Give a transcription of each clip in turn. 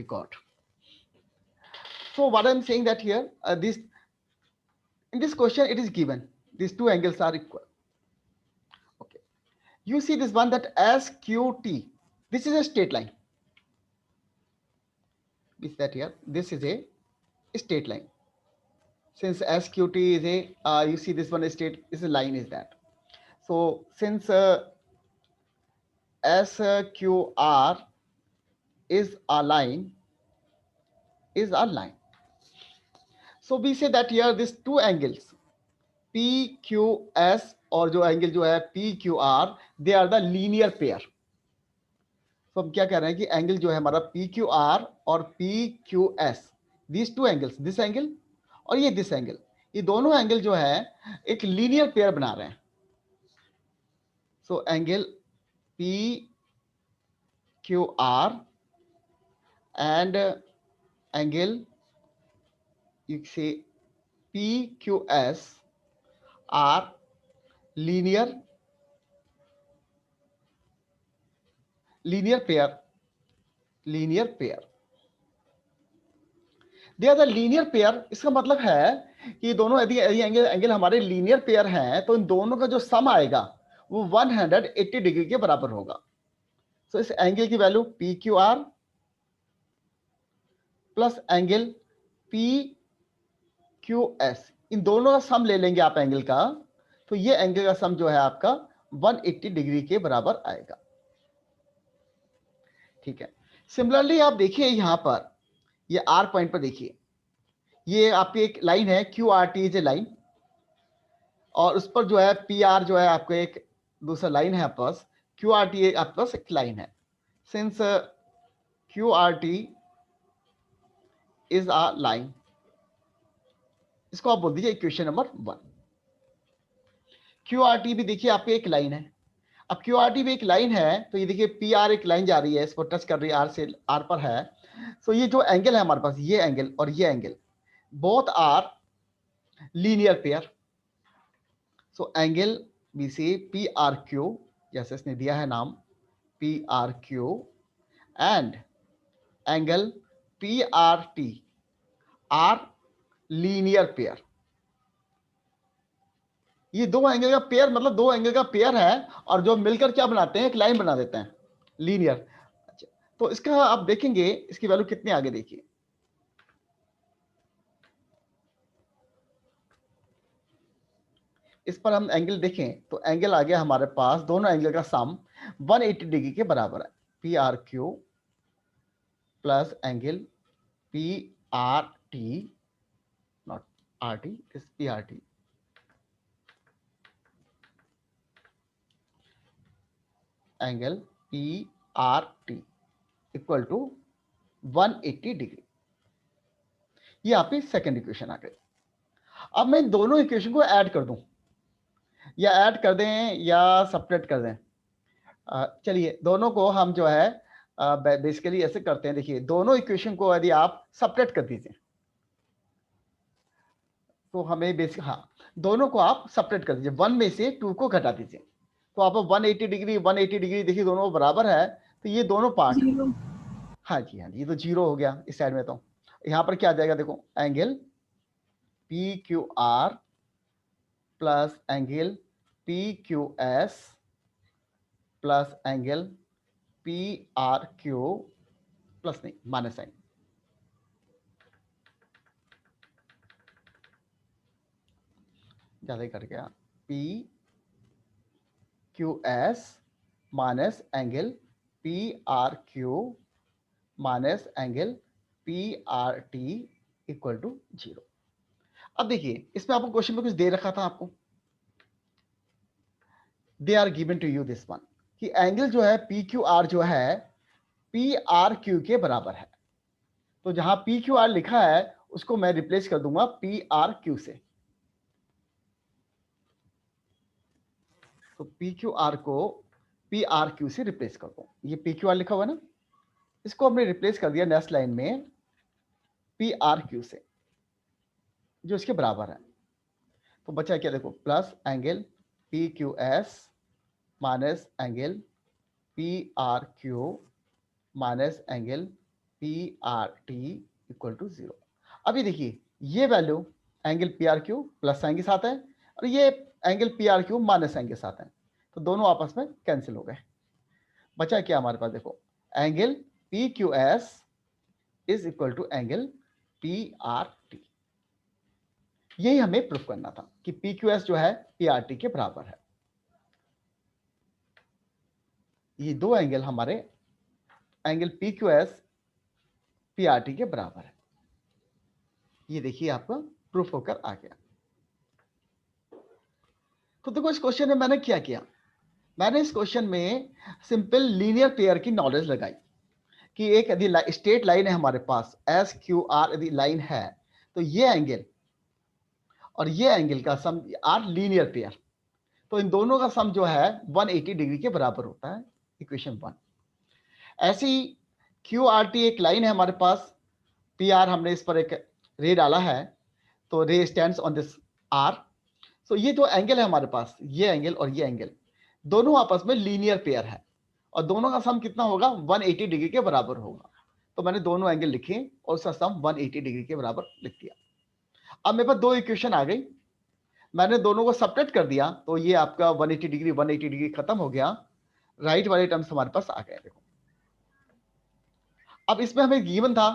got. So what I'm saying that here, this in this question it is given these two angles are equal. Okay, you see this one that SQT. This is a straight line. Is that here? This is a straight line. Since SQT is a, you see this one is straight, is a line is that. So since SQR is a line, So we say that here these two angles PQS और जो angle जो है PQR, they are the linear pair. तो हम क्या कह रहे हैं कि एंगल जो है हमारा PQR और PQS, these two angles, this angle और ये this angle, ये दोनों एंगल जो है एक लीनियर पेयर बना रहे हैं. So angle PQR and angle you say PQS are linear pair. They are the linear pair. इसका मतलब है कि दोनों यदि एंगल हमारे लीनियर पेयर हैं तो इन दोनों का जो सम आएगा वो 180 डिग्री के बराबर होगा. सो इस एंगल की value PQR plus angle PQS, इन दोनों का सम ले लेंगे आप एंगल का, तो ये एंगल का सम जो है आपका 180 डिग्री के बराबर आएगा. ठीक है. सिमिलरली आप देखिए यहां पर ये R पॉइंट पर देखिए, ये आपकी एक लाइन है QRT इज ए लाइन, और उस पर जो है PR जो है आपको एक दूसरा लाइन है आपके पास, QRT आपके पास एक लाइन है. Since QRT is a line, इसको आप बोल दीजिए इक्वेशन नंबर 1. QRT भी देखिए आपकी एक लाइन है. अब QRT भी एक लाइन है तो ये देखिए PR एक लाइन जा रही है, इसको टच कर रही है, R से R पर है. सो ये जो एंगल है हमारे पास, ये एंगल और ये angle both are linear pair. So angle B C PRQ, जैसे इसने दिया है नाम PRQ, and angle PRT are linear pair. ये दो एंगल का पेयर मतलब दो एंगल का पेयर है, और जो मिलकर क्या बनाते हैं, एक लाइन बना देते हैं लीनियर. अच्छा, तो इसका आप देखेंगे इसकी वैल्यू कितने आगे देखिए. इस पर हम एंगल देखें तो एंगल आ गया हमारे पास, दोनों एंगल का सम 180 डिग्री के बराबर है. PRQ plus angle PRT, not RT, इस PRT, angle PRT equal to 180 degree. ये आपकी सेकेंड इक्वेशन आ गई. अब मैं इन दोनों इक्वेशन को ऐड कर दूं, या ऐड कर दें या सब्ट्रैक्ट कर दें. चलिए दोनों को हम जो है बेसिकली ऐसे करते हैं. देखिए दोनों इक्वेशन को यदि आप सब्ट्रैक्ट कर दीजिए तो हमें बेसिक, हाँ दोनों को आप सब्ट्रैक्ट कर दीजिए, 1 में से 2 को घटा दीजिए, तो आप 180 डिग्री देखिए दोनों बराबर है. तो ये दोनों पार्ट, हाँ जी ये तो 0 हो गया इस साइड में. तो यहां पर क्या आ जाएगा, देखो angle PQR plus angle PQS plus angle PRQ plus नहीं माइनस साइन, ज्यादा कर गया, PQS minus angle PRQ minus angle PRT equal to 0. अब देखिए इसमें आपको क्वेश्चन में कुछ दे रखा था आपको, they are given to you this one, कि एंगल जो है PQR जो है PRQ के बराबर है. तो जहां PQR लिखा है उसको मैं रिप्लेस कर दूंगा PRQ से. तो PQR को PRQ से रिप्लेस कर दो. ये PQR लिखा हुआ ना, इसको हमने रिप्लेस कर दिया नेक्स्ट लाइन में PRQ से, जो इसके बराबर है. तो बचा क्या, देखो plus angle PQS minus angle PRQ minus angle P R T equal to 0। अभी देखिए ये value angle P R Q plus sign के साथ है और ये angle P R Q minus sign के साथ है, तो दोनों आपस में कैंसिल हो गए। बचा क्या हमारे पास, देखो angle P Q S is equal to angle P R T. यही हमें प्रूफ करना था कि पी क्यू एस जो है पी आर टी के बराबर है। ये दो एंगल हमारे angle P Q S P R T के बराबर है। ये देखिए आपका प्रूफ होकर आ गया। तो देखो इस क्वेश्चन में मैंने क्या किया, मैंने इस क्वेश्चन में सिंपल लीनियर पेयर की नॉलेज लगाई कि एक यदि स्ट्रेट लाइन है हमारे पास एस क्यू आर यदि लाइन है, तो ये एंगल और ये एंगल का सम आर लीनियर पेयर, तो इन दोनों का सम जो है 180 डिग्री के बराबर होता है, इक्वेशन 1। ऐसी क्यू आर टी एक लाइन है हमारे पास, पी आर हमने इस पर एक रे डाला है, तो रे स्टैंड्स ऑन दिस आर। तो ये जो एंगल है हमारे पास, ये एंगल और ये एंगल दोनों आपस में लीनियर पेयर है और दोनों का सम कितना होगा, 180 डिग्री के बराबर होगा। तो मैंने दोनों एंगल लिखे और उसका सम 180 डिग्री के बराबर लिख दिया। अब मेरे पास दो इक्वेशन आ गई, मैंने दोनों को सब्ट्रैक्ट कर दिया, तो ये आपका 180 डिग्री खत्म हो गया, राइट वाले टर्म्स हमारे पास आ गए। देखो अब इसमें हमें गिवन था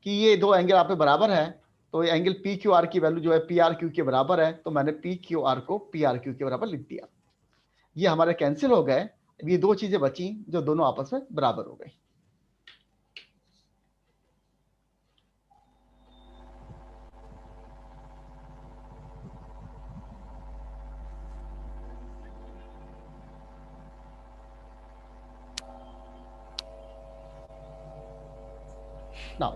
कि ये दो एंगल आप बराबर है, तो ये एंगल पी क्यू आर की वैल्यू जो है पी आर क्यू के बराबर है, तो मैंने पी क्यू आर को पी आर क्यू के बराबर लिख दिया। ये हमारे कैंसिल हो गए, ये दो चीजें बची जो दोनों आपस में बराबर हो गई। Now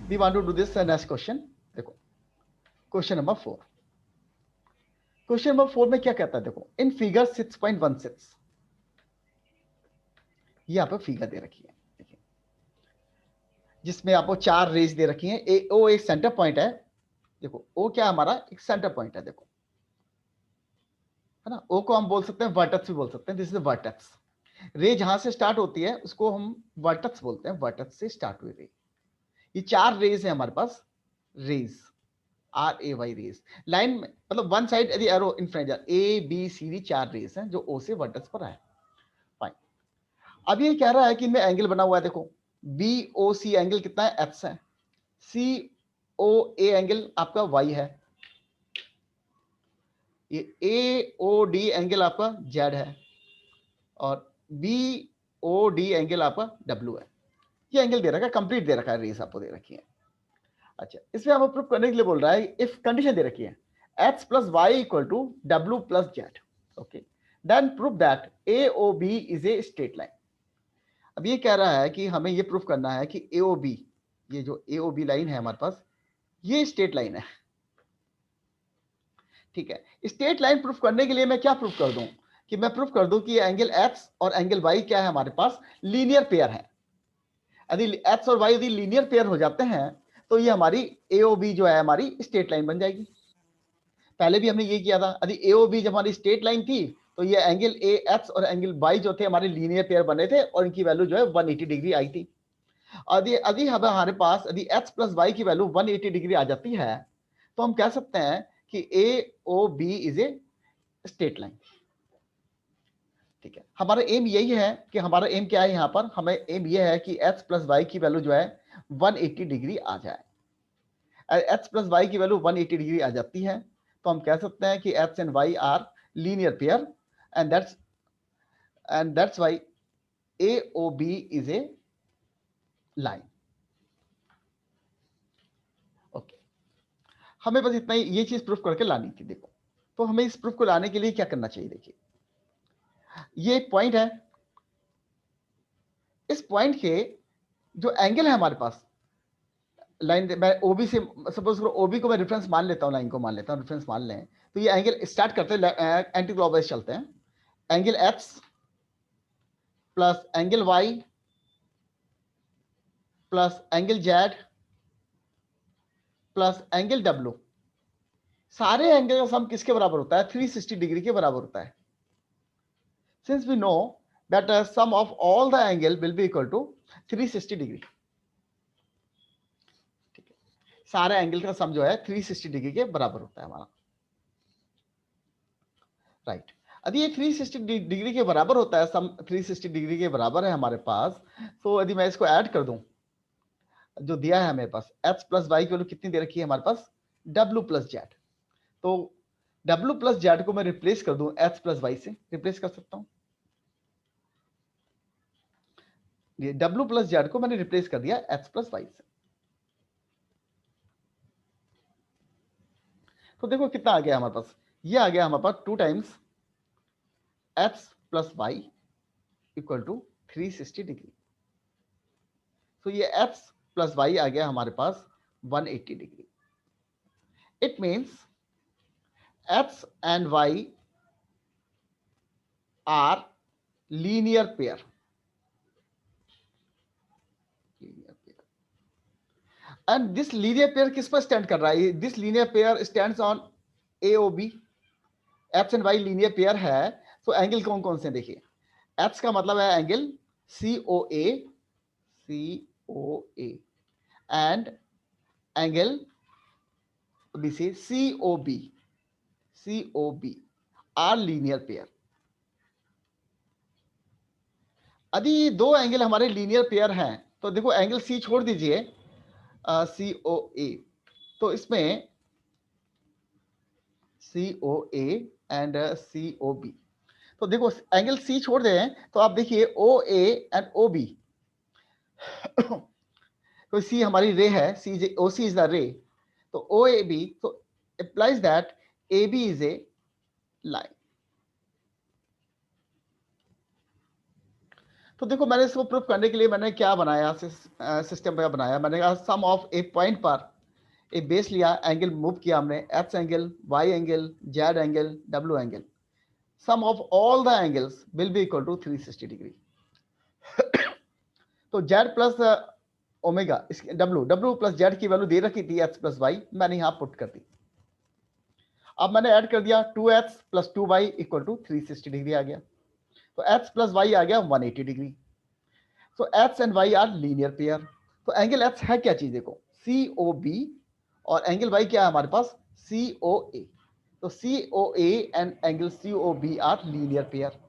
we want to do this next question। देखो क्वेश्चन नंबर 4, क्वेश्चन नंबर 4 में क्या कहता है, देखो इन फिगर 6.16 ये यहाँ पे फिगर दे रखी है, देखिए जिसमें आपको 4 रेज दे रखी है। ओ एक सेंटर पॉइंट है, देखो ओ क्या हमारा एक सेंटर पॉइंट है, देखो है ना। ओ को हम बोल सकते हैं वर्टेक्स भी बोल सकते हैं, दिस इज वर्टेक्स। रे जहां से स्टार्ट होती है उसको हम वर्टेक्स बोलते हैं, वर्टेक्स से स्टार्ट हुई रे। ये 4 रेज है हमारे पास, rays R A Y rays line में, मतलब वन साइड यदि एरो इनफ्रेंजर A B C D 4 rays हैं जो ओ से वर्टेक्स पर है। फाइन, अब ये कह रहा है कि इनमें एंगल बना हुआ है, देखो बी ओ सी एंगल कितना है, एक्स है। सी ओ ए एंगल आपका वाई है। ये ए ओ डी एंगल आपका जेड है और बी ओ डी एंगल आपका डब्ल्यू है। ये एंगल दे रखा है, कंप्लीट दे रखा है, रेस आपको दे रखी है। अच्छा, इसमें हमें प्रूफ करने के लिए बोल रहा है, इफ कंडीशन दे रखी है x plus Y equal to W plus Z, okay, then proof that A O B is a straight line. अब ये कह रहा है कि हमें ये प्रूफ करना है कि ए ओ बी, ये जो ए ओ बी लाइन है हमारे पास, ये स्ट्रेट लाइन है। ठीक है, स्ट्रेट लाइन प्रूफ करने के लिए मैं क्या प्रूफ कर दूं, कि मैं प्रूफ कर दूं कि ये एंगल x और एंगल y क्या है हमारे पास, लीनियर पेयर है। यदि x और y यदि लीनियर पेयर हो जाते हैं तो ये हमारी AOB जो है हमारी स्ट्रेट लाइन बन जाएगी। पहले भी हमने ये किया था, यदि AOB जब हमारी स्ट्रेट लाइन थी तो ये एंगल AX और एंगल Y जो थे हमारे लीनियर पेयर बने थे और इनकी वैल्यू जो है 180 डिग्री आई थी। यदि हमारे पास यदि x प्लस वाई की वैल्यू 180 डिग्री आ जाती है तो हम कह सकते हैं कि AOB is a straight line. ठीक है, हमारा एम यही है कि हमारा एम क्या है, यहाँ पर हमें एम ये है कि x प्लस वाई की वैल्यू जो है 180 डिग्री आ जाए। x प्लस वाई की वैल्यू 180 डिग्री आ जाती है तो हम कह सकते हैं कि x and y are linear pair and that's why AOB is a line. Okay, हमें बस इतना ही ये चीज प्रूफ करके लानी थी। देखो तो हमें इस प्रूफ को लाने के लिए क्या करना चाहिए, देखिए ये एक पॉइंट है, इस पॉइंट के जो एंगल है हमारे पास लाइन, मैं ओबी से सपोज करो, ओबी को मैं रेफरेंस मान लेता हूं, लाइन को मान लेता हूं रेफरेंस मान लें, तो ये एंगल स्टार्ट करते हैं एंटी क्लॉकवाइज चलते हैं, angle X plus angle Y plus angle Z plus angle W, सारे एंगल का सम किसके बराबर होता है, 360 डिग्री के बराबर होता है। Since we know that sum of all the angle will be equal to 360 degree. सारे एंगल का सम जो है 360 डिग्री के बराबर होता है हमारा, राइट। यदि ये 360 डिग्री के बराबर होता है, सम 360 डिग्री के बराबर है हमारे पास, तो यदि मैं इसको ऐड कर दूं, जो दिया है मेरे पास x प्लस वाई की वैल्यू कितनी दे रखी है हमारे पास, w प्लस जेड, तो w प्लस जेड को मैं रिप्लेस कर दूं x प्लस वाई से, रिप्लेस कर सकता हूं, ये w प्लस जेड को मैंने रिप्लेस कर दिया x प्लस वाई से। तो देखो कितना आ गया हमारे पास, ये आ गया हमारे पास 2 times x plus Y equal to 360 degree. तो ये x प्लस वाई आ गया हमारे पास 180 degree. It means x and y are linear pair, and this linear pair किस पर स्टैंड कर रहा है, this linear pair stands on AOB। X and Y linear pair है, तो एंगल कौन कौन से देखिए, एक्स का मतलब है angle COA, COA, and angle BC COB, COB are linear pair. यदि ये दो एंगल हमारे लीनियर पेयर हैं, तो देखो एंगल C छोड़ दीजिए, COA, तो इसमें COA एंड COB, तो देखो एंगल C छोड़ दें तो आप देखिए OA एंड OB, तो C हमारी रे है, OC इज द रे, तो OAB, तो implies that AB is a line। तो देखो मैंने इसको प्रूफ करने के लिए मैंने क्या बनाया, सिस्टम क्या बनाया, मैंने कहा सम ऑफ एक पॉइंट पर एक बेस लिया, एंगल मूव किया हमने, X angle, Y angle, Z angle, W angle, sum of all the angles will be equal to 360 degree. तो Z plus omega, W plus Z की वैल्यू दे रखी थी एक्स प्लस वाई, मैंने यहां पुट कर दी। अब मैंने ऐड कर दिया 2x plus 2y equal to 360 degree आ गया, तो x प्लस वाई आ गया 180 डिग्री। तो x and y are linear pair. तो एंगल x है क्या चीज, देखो COB, और एंगल y क्या है हमारे पास, COA। तो COA and angle COB are linear pair.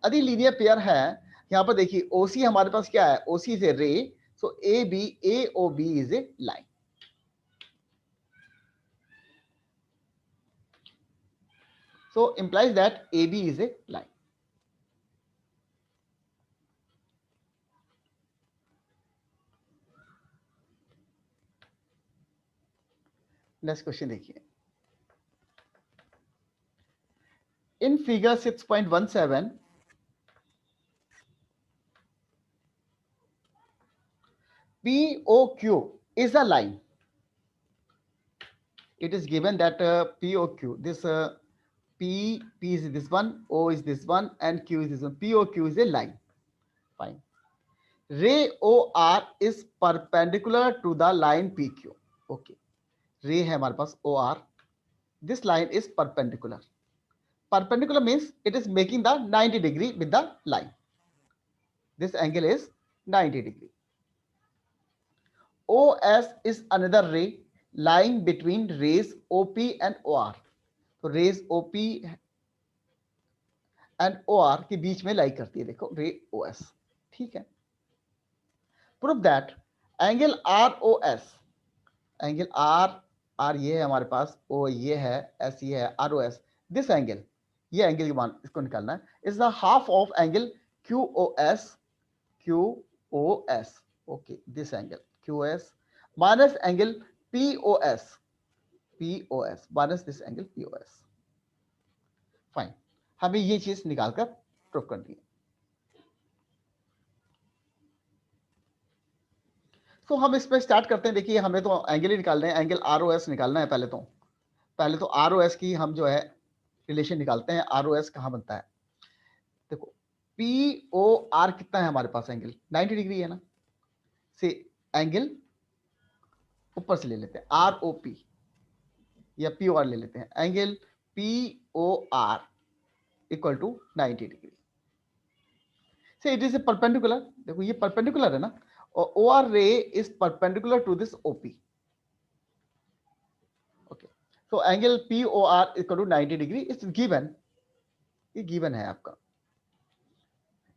यदि लीनियर पेयर है, यहां पर देखिए OC हमारे पास क्या है, OC इज ए रे, सो AOB is a line. So implies that AB is a line. Next question देखिए, in figure 6.17 POQ is a line. It is given that POQ, this P is this one, O is this one, and Q is this one. POQ is a line. Fine. Ray OR is perpendicular to the line PQ. Okay. Ray है हमारे पास OR. This line is perpendicular. Perpendicular means it is making the 90 degree with the line. This angle is 90 degree. OS is another ray lying between rays OP and OR. तो raise OP and OR के बीच में लाई करती है, देखो रे OS, ठीक है। Prove that angle ROS, angle R ये है हमारे पास, O ये है, S ये है, ROS, दिस एंगल, ये एंगल की मान इसको निकालना है, is the half of angle QOS, okay, this angle QOS minus angle POS minus this angle POS। Fine, हमें ये चीज निकालकर प्रूव करनी है। तो हम इस पे स्टार्ट करते हैं। देखिए हमें तो एंगल ही निकालना है, एंगल ROS निकालना है। पहले तो ROS की हम जो है रिलेशन निकालते हैं। ROS कहाँ बनता है, देखो POR कितना है हमारे पास, एंगल 90 डिग्री है ना, से एंगल ऊपर से ले लेते हैं ROP या POR ले लेते हैं, angle POR equal to 90 degree से इट इज ए परपेंडिकुलर। देखो ये परपेंडिकुलर है ना, और OR ray is perpendicular to this OP, तो angle P O R equal to 90 degree is given, ये गिवन है आपका,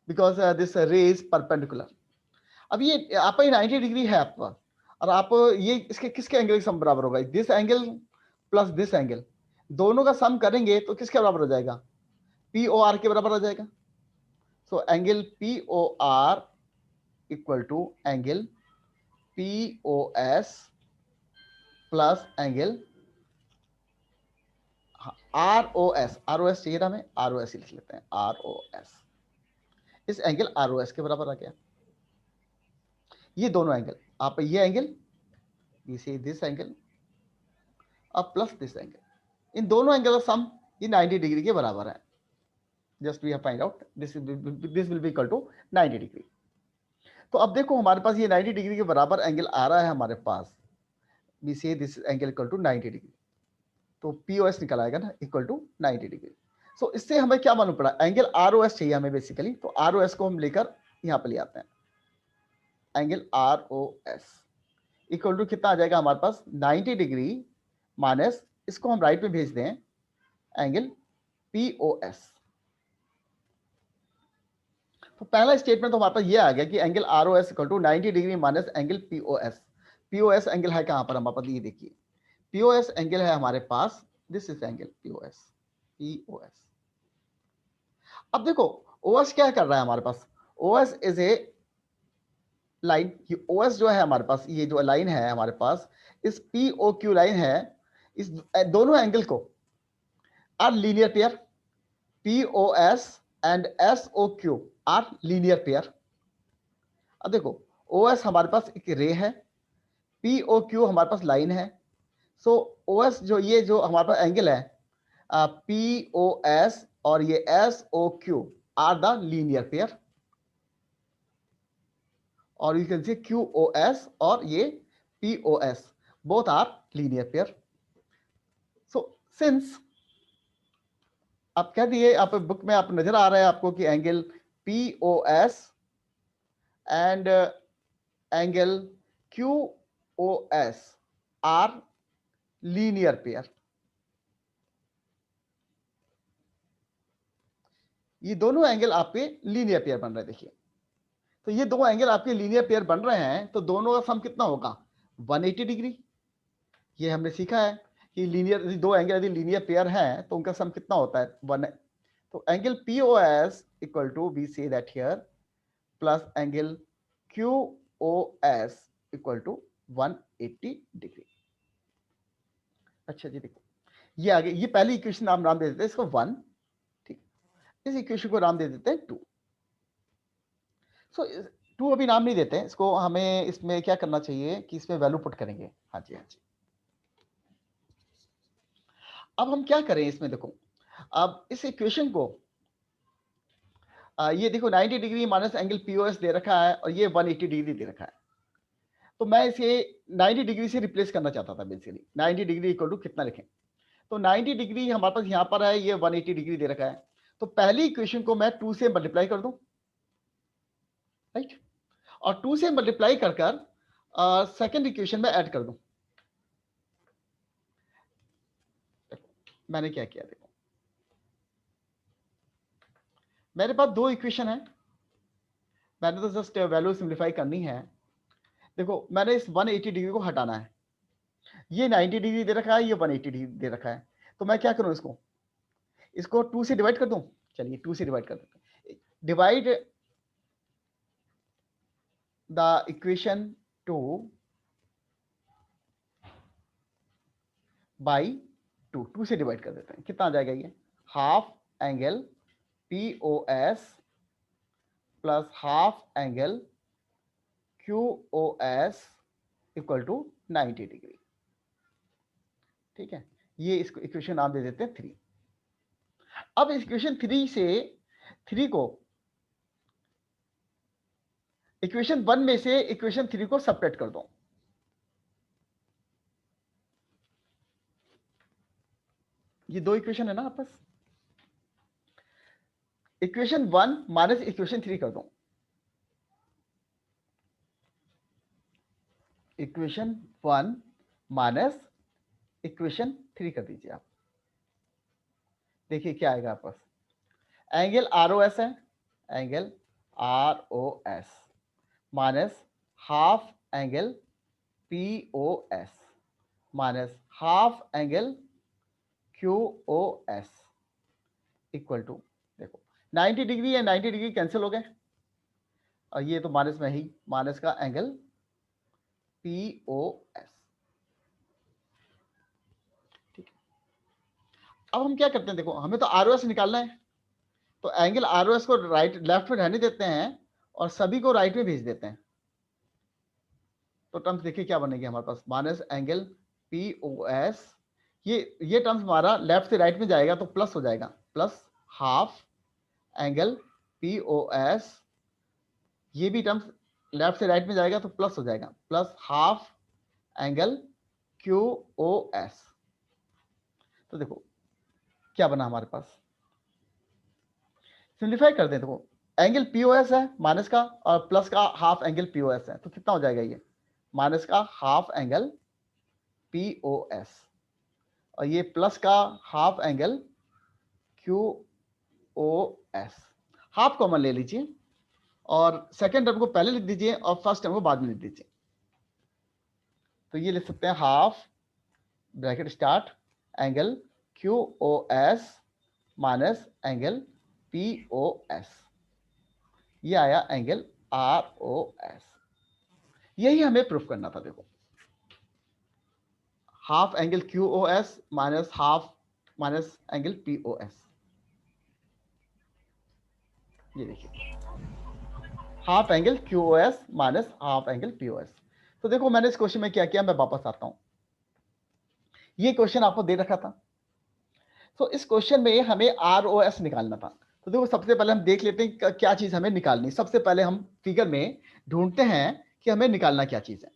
because this ray is perpendicular. अब ये आपका 90 डिग्री है आपका, और आप ये इसके किसके एंगल के सम बराबर होगा, this angle plus this angle, दोनों का सम करेंगे तो किसके बराबर हो जाएगा, पी ओ आर के बराबर हो जाएगा। So angle P O R equal to angle P O S plus angle R O S, R O S चाहिए था हमें, आर ओ एस लिख लेते हैं, आर ओ एस, इस एंगल आर ओ एस के बराबर आ गया। ये दोनों एंगल, आप ये एंगल, ये दिस एंगल अब प्लस दिस एंगल, इन दोनों एंगल का सम ये 90 डिग्री के बराबर है। Just we have find out this will be equal to 90 degree. तो अब देखो हमारे पास ये 90 डिग्री के बराबर एंगल आ रहा है हमारे पास, we say this angle equal to 90 degree, तो पी ओ एस निकल आएगा ना इक्वल टू 90 डिग्री। सो इससे हमें क्या मालूम पड़ा, एंगल आर ओ एस चाहिए हमें बेसिकली, तो आर ओ एस को हम लेकर यहाँ पर ले आते हैं, angle R O S equal to कितना आ जाएगा हमारे पास 90 डिग्री माइनस, इसको हम राइट में भेज दें, एंगल पी ओ एस। तो पहला स्टेटमेंट तो हमारे पास ये आ गया कि angle R O S equal to 90 degree minus angle P O S. P O S angle है कहां पर हमारे पास, ये देखिए पी ओ एस एंगल है हमारे पास, this is angle P O S, P O S. अब देखो ओ एस क्या कर रहा है हमारे पास, O S is a line, O S जो है हमारे पास, ये जो लाइन है हमारे पास, इस पी ओ क्यू लाइन है, इस दोनों एंगल को are linear pair, P O S and S O Q are linear pair. अब देखो ओ एस हमारे पास एक रे है, पी ओ क्यू हमारे पास लाइन है, सो ओ एस जो ये जो हमारे पास एंगल है पी ओ एस और ये S O Q are the linear pair, और you can say Q O S और ये P O S both are linear pair. So since आप कह दिए, आप बुक में आप नजर आ रहा है आपको कि angle P O S and angle Q O S are linear pair, ये दोनों एंगल आपके लीनियर पेयर बन रहे हैं। देखिए तो ये दो एंगल आपके लीनियर पेयर बन रहे हैं, तो दोनों का सम कितना होगा 180 डिग्री। ये हमने सीखा है कि लीनियर, दो एंगल यदि लीनियर पेयर हैं तो उनका सम कितना होता है 1। तो angle P O S equal to we say that here plus angle Q O S equal to 180 degree. अच्छा जी देखो ये आगे, ये पहली इक्वेशन आप नाम दे देते हैं इसको 1, ठीक, इस इक्वेशन को नाम दे देते हैं 2। सो 2 अभी नाम नहीं देते हैं इसको, हमें इसमें क्या करना चाहिए कि इसमें वैल्यू पुट करेंगे। हाँ जी, हाँ जी। अब हम क्या करें इसमें, देखो अब इस इक्वेशन को ये देखो 90 डिग्री माइनस एंगल पीओएस दे रखा है और ये 180 डिग्री दे रखा है, तो मैं इसे 90 डिग्री से रिप्लेस करना चाहता था बेसिकली। 90 डिग्री इक्वल टू कितना लिखें, तो 90 डिग्री हमारे पास यहाँ पर है, ये 180 डिग्री दे रखा है, तो पहली इक्वेशन को मैं 2 से मल्टीप्लाई कर दूं, राइट, और 2 से मल्टीप्लाई कर कर सेकेंड इक्वेशन में ऐड कर दूं। मैंने क्या किया, देखो मेरे पास दो इक्वेशन है, मैंने तो जस्ट वैल्यू सिंप्लीफाई करनी है। देखो मैंने इस 180 डिग्री को हटाना है, ये 90 डिग्री दे रखा है, ये 180 डिग्री दे रखा है, तो मैं क्या करूं, इसको 2 से डिवाइड कर दूं। चलिए 2 से डिवाइड कर देते हैं, डिवाइड द इक्वेशन 2 बाई 2 से डिवाइड कर देते हैं, कितना आ जाएगा ये, half angle P O S plus half angle Q O S equal to 90 degree. ठीक है, ये इसको इक्वेशन नाम दे देते हैं 3। अब इक्वेशन 3 से 3 को इक्वेशन 1 में से इक्वेशन 3 को सबट्रैक्ट कर दो, ये दो इक्वेशन है ना आपस, इक्वेशन 1 माइनस इक्वेशन 3 कर दो, इक्वेशन 1 माइनस इक्वेशन 3 कर दीजिए आप। देखिए क्या आएगा आपके पास, एंगल ROS है, angle ROS minus half angle POS minus half angle QOS equal to, देखो 90 डिग्री या 90 डिग्री कैंसिल हो गए, और ये तो माइनस में ही माइनस का एंगल POS। ठीक है, अब हम क्या करते हैं, देखो हमें तो ROS निकालना है, तो एंगल ROS को राइट लेफ्ट में रहने देते हैं और सभी को राइट में भेज देते हैं। तो टर्म्स देखिए क्या बनेगी हमारे पास, माइनस एंगल POS, ये टर्म्स हमारा लेफ्ट से राइट में जाएगा तो प्लस हो जाएगा, प्लस हाफ एंगल POS, ये भी टर्म्स लेफ्ट से राइट में जाएगा तो प्लस हो जाएगा, प्लस हाफ एंगल QOS। तो देखो क्या बना हमारे पास, सिंप्लीफाई कर दें, देखो एंगल POS है माइनस का और प्लस का हाफ एंगल POS है, तो कितना हो जाएगा, ये माइनस का हाफ एंगल POS और ये प्लस का half angle QOS। Half common ले लीजिए और सेकेंड टर्म को पहले लिख दीजिए और फर्स्ट टर्म को बाद में लिख दीजिए। तो ये लिख सकते हैं half bracket start angle QOS minus angle POS, ये आया एंगल ROS। यही हमें प्रूफ करना था। देखो half angle QOS minus half minus angle POS, ये देखिए half angle QOS minus half angle POS। तो देखो मैंने इस क्वेश्चन में क्या किया, मैं वापस आता हूं, ये क्वेश्चन आपको दे रखा था, तो इस क्वेश्चन में हमें ROS निकालना था। तो देखो सबसे पहले हम देख लेते हैं क्या चीज हमें निकालनी। सबसे पहले हम फिगर में ढूंढते हैं कि हमें निकालना क्या चीज है।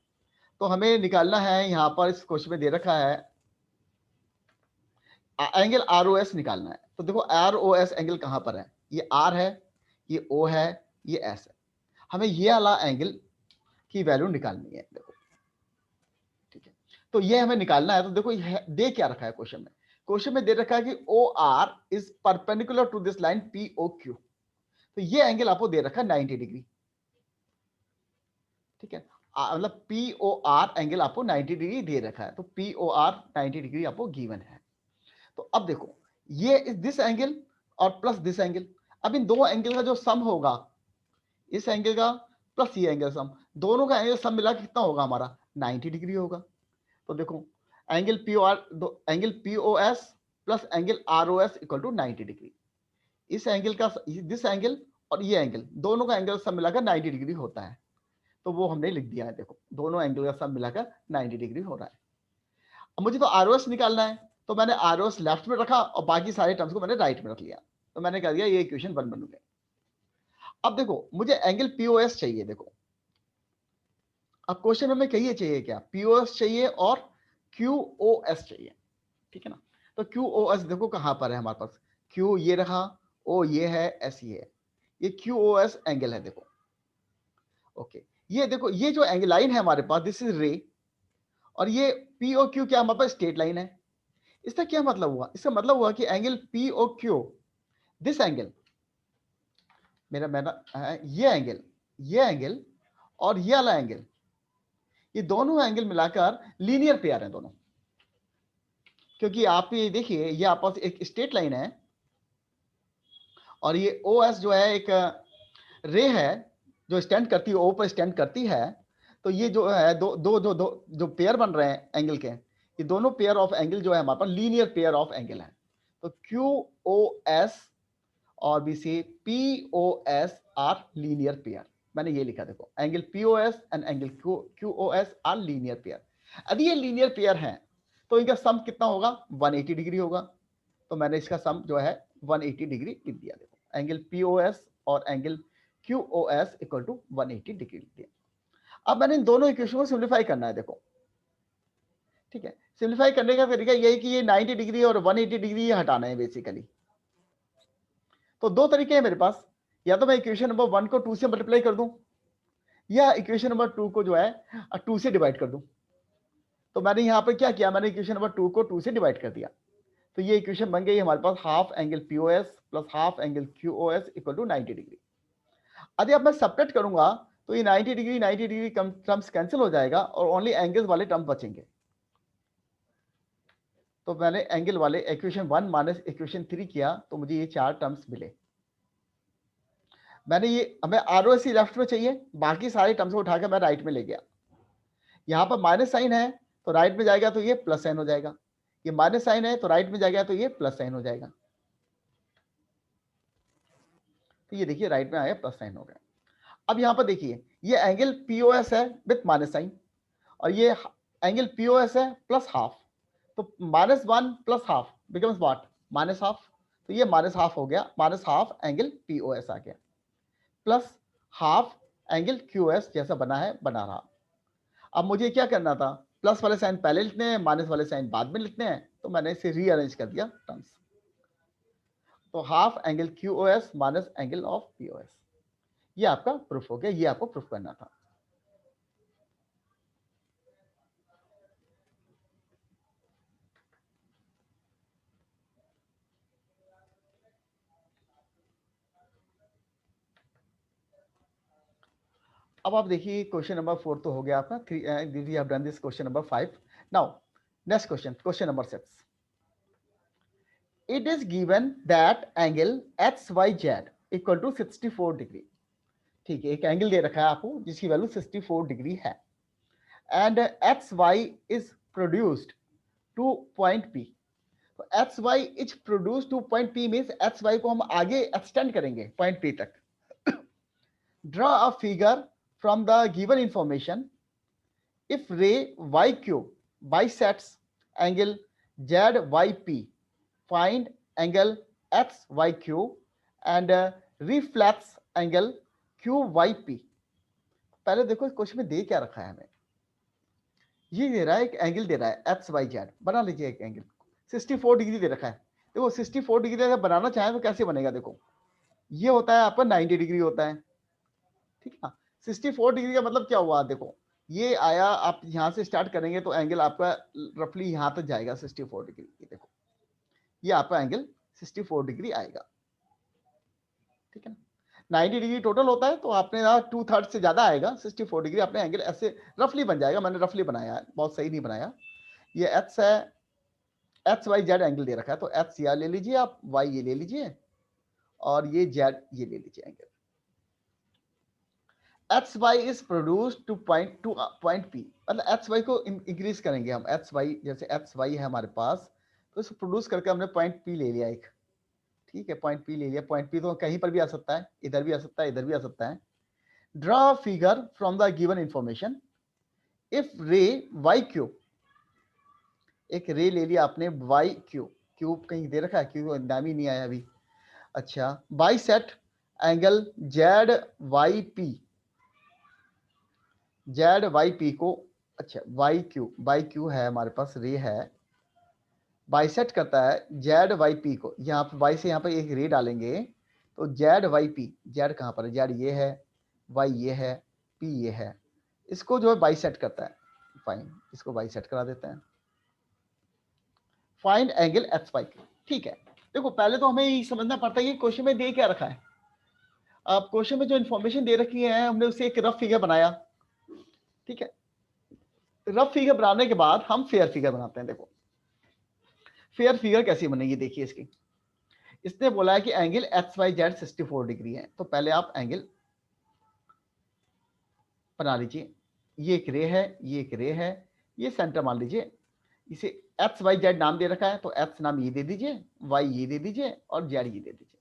तो हमें निकालना है, यहां पर इस क्वेश्चन में दे रखा है एंगल ROS निकालना है। तो देखो ROS एंगल कहां पर है, ये R है, ये O है, ये S है। हमें ये वाला एंगल की वैल्यू निकालनी है। देखो ठीक है, तो ये हमें निकालना है। तो देखो दे क्या रखा है क्वेश्चन में, क्वेश्चन में दे रखा है कि OR is perpendicular to this line POQ। तो ये एंगल आपको दे रखा है 90 डिग्री। ठीक है, मतलब POR एंगल आपको 90 डिग्री दे रखा है, तो POR 90 डिग्री आपको गिवन है। तो अब देखो ये इस दिस एंगल और प्लस दिस एंगल, अब इन दो एंगल का जो सम होगा, इस एंगल का प्लस ये एंगल सम, दोनों का एंगल सम मिला कितना होगा हमारा, 90 डिग्री होगा। तो देखो angle angle POS plus angle ROS equal to 90 degree. इस एंगल का दिस एंगल और ये एंगल दोनों का एंगल सब मिलाकर 90 डिग्री होता है, तो वो हमने लिख दिया है। देखो दोनों एंगल का सब मिलाकर 90 डिग्री हो रहा है। अब मुझे तो ROS निकालना है, तो मैंने ROS लेफ्ट में रखा और बाकी सारे टर्म्स को मैंने राइट में रख लिया। तो मैंने कह दिया ये इक्वेशन 1 बन गई। अब देखो मुझे एंगल POS चाहिए। देखो अब क्वेश्चन में हमें कहिए चाहिए क्या, POS चाहिए और QOS चाहिए। ठीक है ना, तो QOS देखो कहां पर है हमारे पास, Q ये रहा, O ये है, S ये है, ये QOS एंगल है। देखो ओके, ये देखो ये जो एंगल लाइन है हमारे पास, दिस इज रे, और ये POQ क्या हमारे पास स्ट्रेट लाइन है। इसका क्या मतलब हुआ, इसका मतलब हुआ कि एंगल POQ दिस एंगल मेरा मेरा ये एंगल और ये वाला एंगल, ये दोनों एंगल मिलाकर लीनियर पेयर हैं दोनों। क्योंकि आप ये देखिए ये आपके पास एक स्ट्रेट लाइन है और ये OS जो है एक रे है जो स्टैंड करती है, O पर स्टैंड करती है। तो ये जो है जो पेयर बन रहे हैं एंगल के, ये दोनों पेयर ऑफ एंगल जो है हमारे पास लीनियर पेयर ऑफ एंगल है। तो QOS और B C POS are linear pair, मैंने ये लिखा। देखो angle POS and angle QOS are linear pair. यदि ये लीनियर पेयर हैं तो इनका सम कितना होगा, 180 डिग्री होगा। तो मैंने इसका सम जो है 180 डिग्री लिख दिया। देखो एंगल POS और angle QOS equal to 180 degree लिख दिया। अब मैंने इन दोनों इक्वेशन को सिंप्लीफाई करना है। देखो ठीक है, सिंप्लीफाई करने का तरीका यही कि ये 90 डिग्री और 180 डिग्री ये हटाना है बेसिकली। तो दो तरीके हैं मेरे पास, या तो मैं इक्वेशन नंबर 1 को 2 से मल्टीप्लाई कर दूं, या इक्वेशन नंबर 2 को जो है 2 से डिवाइड कर दूं। तो मैंने यहाँ पर क्या किया, मैंने इक्वेशन नंबर 2 को 2 से डिवाइड कर दिया, तो ये इक्वेशन बन गई हमारे पास half angle POS plus half angle QOS equal to 90 degree. यदि अब मैं सब्ट्रैक्ट करूंगा तो ये 90 डिग्री टर्म्स कैंसिल हो जाएगा और ओनली एंगल्स वाले टर्म बचेंगे। तो मैंने एंगल वाले इक्वेशन 1 माइनस इक्वेशन 3 किया तो मुझे ये 4 टर्म्स मिले। मैंने ये, हमें आरओसी लेफ्ट में चाहिए, बाकी सारे टर्म्स को उठाकर मैं राइट में ले गया। यहाँ पर माइनस साइन है तो राइट में जाएगा तो ये प्लस साइन हो जाएगा, ये माइनस साइन है तो राइट में जाएगा तो ये प्लस साइन हो जाएगा। तो ये देखिए राइट में आया प्लस साइन हो गया। अब यहाँ पर देखिए ये एंगल पीओएस है विथ माइनस साइन और ये एंगल पीओएस है प्लस हाफ, तो -1 plus half becomes what, minus half. तो ये माइनस हाफ हो गया, माइनस हाफ एंगल पीओएस आ गया प्लस हाफ एंगल क्यूएस जैसा बना है बना रहा। अब मुझे क्या करना था, प्लस वाले साइन पहले लिखने हैं, माइनस वाले साइन बाद में लिखने हैं, तो मैंने इसे रीअरेंज कर दिया टर्म्स। तो half angle QoS minus angle of POS, ये आपका प्रूफ हो गया, ये आपको प्रूफ करना था। अब आप देखिए क्वेश्चन नंबर 4 तो हो गया आपका, we have done this question number 5। Now next question, question number 6। It is given that angle XYZ equal to 64 degree. ठीक है, एक एंगल दे रखा है आपको जिसकी वैल्यू 64 डिग्री है and XY is produced to point P। तो XY is produced to point P means XY को हम आगे एक्सटेंड करेंगे पॉइंट P तक। Draw a figure from the given information. If ray YQ bisects angle ZYP, find angle XYQ and reflects angle QYP। पहले देखो इस question में दे क्या रखा है हमें, ये दे रहा है एक एंगल दे रहा है XYZ, बना लीजिए एक एंगल 64 डिग्री दे रखा है। देखो 64 डिग्री अगर बनाना चाहें तो कैसे बनेगा, देखो ये होता है आपका 90 डिग्री होता है, ठीक है ना। 64 डिग्री का मतलब क्या हुआ, देखो ये आया, आप यहां से स्टार्ट करेंगे तो एंगल आपका रफली यहां तक जाएगा 64 डिग्री। ये देखो ये आपका एंगल 64 डिग्री आएगा, ठीक है ना। 90 डिग्री टोटल होता है तो आपने यहाँ 2/3 से ज्यादा आएगा, 64 डिग्री आपने एंगल ऐसे रफली बन जाएगा। मैंने रफली बनाया है, बहुत सही नहीं बनाया। ये एक्स है, XYZ एंगल दे रखा है तो एक्स या ले लीजिए आप, वाई ये ले लीजिए और ये जेड ये ले लीजिए angle. XY is produced to point P, मतलब XY को इंक्रीज करेंगे हम। XY जैसे XY है हमारे पास तो इसको प्रोड्यूस करके हमने पॉइंट P ले लिया एक, ठीक है, पॉइंट P ले लिया। पॉइंट P तो कहीं पर भी आ सकता है, इधर भी आ सकता है, इधर भी आ सकता है। Draw figure from the given information. If रे YQ, एक रे ले लिया आपने YQ, क्यूब कहीं दे रखा है, क्यों नाम ही नहीं आया अभी। अच्छा, बाइसेक्ट एंगल ZYP, ZYP को, अच्छा YQ है हमारे पास, रे है, बाइसेक्ट करता है ZYP को। यहाँ पे Y से यहाँ पे एक रे डालेंगे तो ZYP, Z कहाँ पर है, Z ये है, Y ये है, P ये है, इसको जो है बाइसेक्ट करता है। फाइन, इसको बाइसेक्ट करा देते हैं। फाइंड एंगल XYQ, ठीक है। देखो पहले तो हमें ये समझना पड़ता है कि क्वेश्चन में दे क्या रखा है। अब क्वेश्चन में जो इन्फॉर्मेशन दे रखी है हमने उसे एक रफ फिगर बनाया, ठीक है। रफ फिगर बनाने के बाद हम फेयर फिगर बनाते हैं। देखो फेयर फिगर कैसी बनेगी, देखिए इसकी। इसने बोला है कि एंगल XYZ 64 डिग्री है, तो पहले आप एंगल बना लीजिए। ये एक रे है, ये एक रे है, ये सेंटर मान लीजिए। इसे XYZ नाम दे रखा है तो X नाम ये दे दीजिए, Y ये दे दीजिए और Z ये दे दीजिए।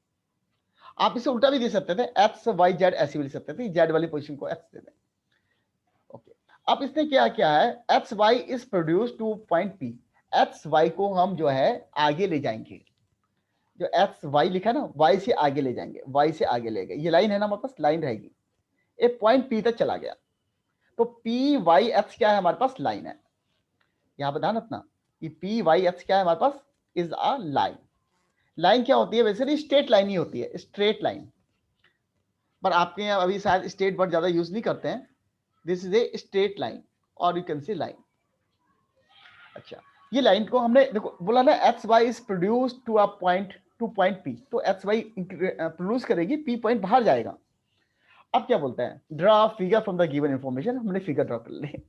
आप इसे उल्टा भी दे सकते थे, XYZ ऐसे भी लिख सकते थे, Z वाली पोजीशन को X दे दें। ओके, अब इसने क्या किया है, XY is produce to point P। XY को हम जो है आगे ले जाएंगे, जो XY लिखा है ना, Y से आगे ले जाएंगे, Y से आगे ले गए, ये लाइन है ना हमारे पास, लाइन रहेगी, एक पॉइंट P तक चला गया। तो PYX क्या है हमारे पास, लाइन है। यहां पर ध्यान रखना, ये PYX क्या है हमारे पास, इज अ लाइन। लाइन क्या होती है, वैसे स्ट्रेट लाइन ही होती है, स्ट्रेट लाइन, पर आपके यहाँ अभी शायद स्ट्रेट वर्ड ज्यादा यूज नहीं करते हैं। This is a straight line और यू कैन सी लाइन। अच्छा, ये लाइन को हमने देखो बोला ना X Y is produce to a point to point P, तो एक्स वाई प्रोड्यूस करेगी, पी पॉइंट बाहर जाएगा। अब क्या बोलते हैं, draw figure from the given information, हमने फिगर ड्रा कर ली।